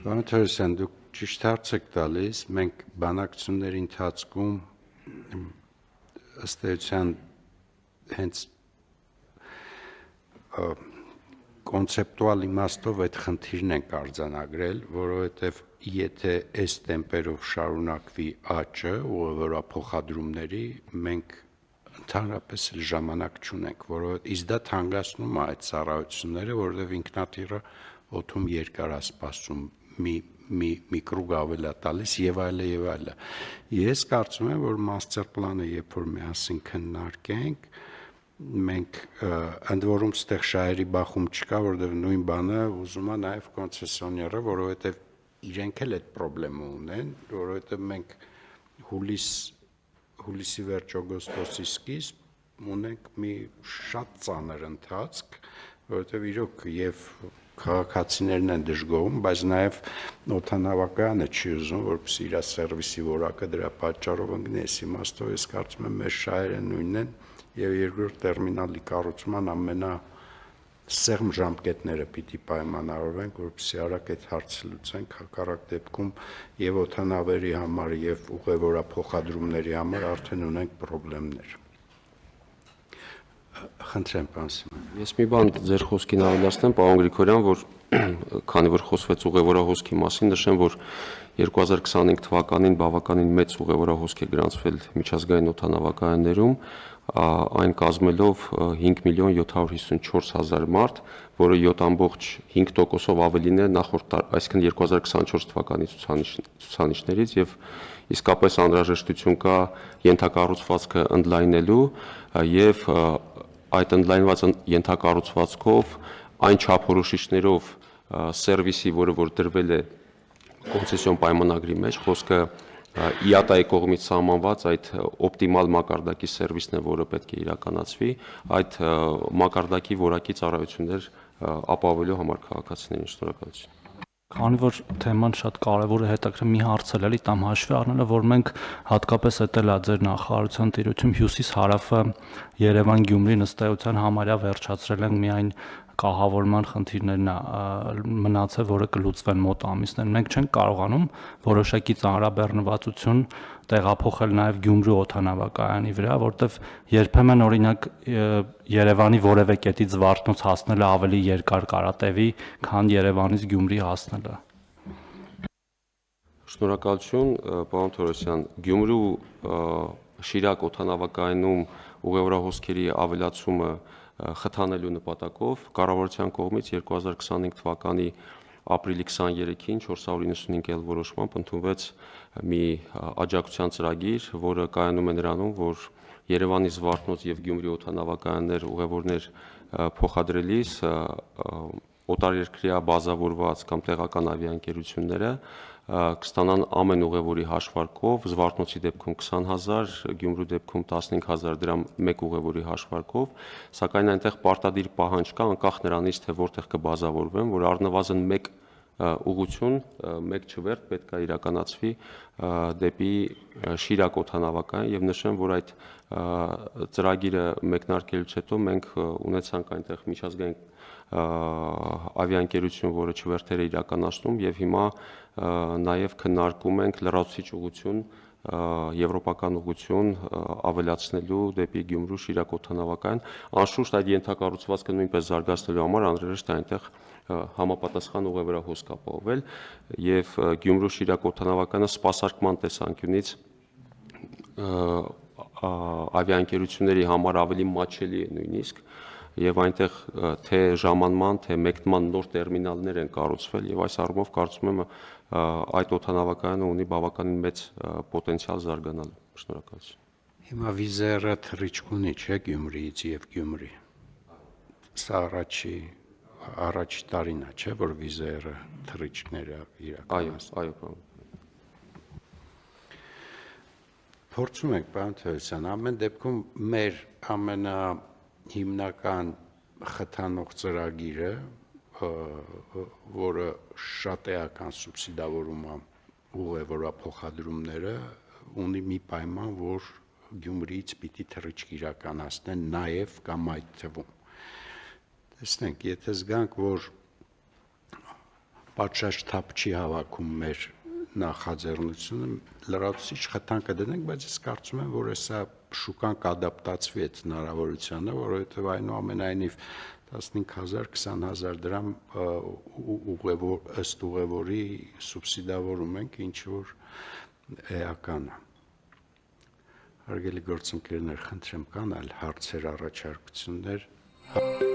Պարոն Թորոսյան, դուք ճիշտ հարց եք տալիս, մենք բանակցությունների ընթացքում ըստ էության հենց կոնցեպտուալ իմաստով այդ խնդիրն ենք արձանագրել, որովհետև եթե այս տեմպերով շարունակվի աճը ուղևորափոխադրումների, մենք ընդհանրապես ժամանակ չունենք, որովհետև իսկ դա թանկացնում է այդ ծառայությունները, որովհետև ինքնաթիռը օդում երկար է սպասում, մի կրուգ ավել է տալիս եւ այլը եւ այլը։ Ես կարծում եմ, որ master plan-ը երբ որ միասին քննարկենք, մենք ընդ որում ստեղ շահերի բախում չկա, որովհետև նույն բանը ուզում է նաեւ կոնցեսիոները, որովհետև իրենք էլ այդ խնդրեմը ունեն, որովհետև մենք հուլիսի վերջ օգոստոսի սկիզբ ունենք մի շատ ծանր ընթացք, որովհետև իրոք եւ քաղաքացիներն են դժգոհում, բայց նաև օդանավակայանը չի ուզում, որպեսզի իր սերվիսի որակը դրա պատճառով ընկնի, այս իմաստով ես կարծում եմ մեր շահերը նույնն են եւ երկրորդ տերմինալի կառուցման ամենասեղմ ժամկետները պիտի պայմանավորվենք, որպեսզի արագ այդ հարցը լուծենք, հակառակ դեպքում եւ օդանավերի համար եւ ուղևորափոխադրումների համար արդեն ունենք խնդիրներ։ Խնդրեմ, պարոն Սիմոնյան։ Ես մի բան ձեր խոսքին ավելացնեմ, պարոն Գրիգորյան, որ քանի որ խոսվեց ուղևորահոսքի մասին, նշեմ, որ 2025 թվականին բավականին մեծ ուղևորահոսք է գրանցվել միջազգային օդանավակայաններում, այն կազմելով 5.754.000 մարդ, որը 7.5%-ով ավելին է նախորդ, այսինքն 2024 թվականի ցուցանիշներից եւ իսկապես անհրաժեշտություն կա ենթակառուցվածքը ընդլայնելու եւ այդ ընդլայնված ենթակառուցվածքով այն չափորոշիչներով սերվիսի, որը որ դրվել է կոնցեսիոն պայմանագրի մեջ, խոսքը ԻԱՏԱ-ի կողմից սահմանված այդ օպտիմալ մակարդակի սերվիսն է, որը պետք է իրականացվի, այդ մակարդակի որակի ծառայություններ ապահովելու համար քաղաքացիներին։ Շնորհակալություն։ Քանի որ թեման շատ կարևոր է, հետաքրքիր մի հարց էլ էլի տամ հաշվի առնելը, որ մենք հատկապես էտել է ձեր նախարարության տիրույթում հյուսիս-հարավը Երևան-Գյումրի նստայության համարյա վերջացրել են միայն կահավորման խնդիրներն մնացել, որը կլուծվեն մոտ ամիսներ։ Մենք չենք կարողանում որոշակի ծանրաբեռնվածություն տեղափոխել նաև Գյումրի օդանավակայանի վրա, որտեվ երբեմն օրինակ Երևանի որևէ կետից Զվարթնոց հասնելը ավելի երկար կարատևի, քան Երևանից Գյումրի հասնելը։ Շնորհակալություն, պարոն Թորոսյան։ Գյումրու Շիրակ օդանավակայանում ուղևորահոսքերի ավելացումը խթանելու նպատակով կառավարության կողմից 2025 թվականի ապրիլի 23-ին 495 որոշմամբ ընդունվեց մի աջակցության ծրագիր, որը կայանում է նրանում, որ Երևանի Զվարթնոց եւ Գյումրի օդանավակայաններ ուղևորներ փոխադրելիս օտարերկրյա բազավորված կամ տեղական ավիաընկերությունները կստանան ամեն ուղևորի հաշվարկով, Զվարթնոցի դեպքում 20,000, Գյումրու դեպքում 15,000 դրամ մեկ ուղևորի հաշվարկով, սակայն այնտեղ պարտադիր պահանջ կա, անկախ նրանից, թե որտեղ կբազավորվեն, որ առնվազն մեկ ուղղություն, մեկ չվերթ պետք է իրականացվի դեպի Շիրակ օդանավակայան եւ նշեմ, որ այդ ծրագիրը մեկնարկելուց հետո մենք ունեցանք այնտեղ միջազգային ավիաընկերություն, որը չվերթեր է իրականացնում եւ հիմա նաեւ քննարկում ենք լրացուցիչ ուղղություն եվրոպական ուղղություն ավելացնելու դեպի Գյումրու Շիրակ օդանավակայան, անշուշտ այդ ենթակառուցվածքը նույնպես զարգացնելու համար անհրաժեշտ է այնտեղ համապատասխան ուղևորահոսք ապահովել եւ Գյումրու Շիրակ օդանավակայանը սպասարկման տեսանկյունից ավիաընկերությունների համար ավելի մատչելի է նույնիսկ եւ այնտեղ թե ժամանման, թե մեկնման նոր տերմինալներ են կառուցվել եւ այս առումով կարծում եմ այդ օդանավակայանը ունի բավականին մեծ պոտենցիալ զարգանալու։ Շնորհակալություն։ Հիմա վիզերը թռիչք ունի, չէ՞, Գյումրիից եւ Գյումրի։ Սա առաջի տարին է, չէ՞, որ վիզերը թռիչքները իրականացնում։ Այո, պարոն։ Փորձում ենք, պարոն Թորոսյան, ամեն դեպքում մեր ամենահիմնական խթանող ծրագիրը, որը շատ էական սուբսիդավորում է ուղևորափոխադրումները, ունի մի պայման, որ Գյումրիից պիտի թռիչք իրականացնեն նաև կամ այդ թվում։ Տեսնենք, եթե զգանք, որ պատշաճ թափ չի հավաքում մեր նախաձեռնությունը, լրացուցիչ խթան կդնենք, բայց ես կարծում եմ, որ հեսա շուկան կադապտացվի այդ հնարավորությանը, որովհետև այնուամենայնիվ 15,000-20,000 դրամ ըստ ուղևորի սուբսիդավորում ենք, ինչ որ էական է։ Հարգելի գործընկերներ, խնդրեմ կան այլ հարցեր, առաջարկություններ։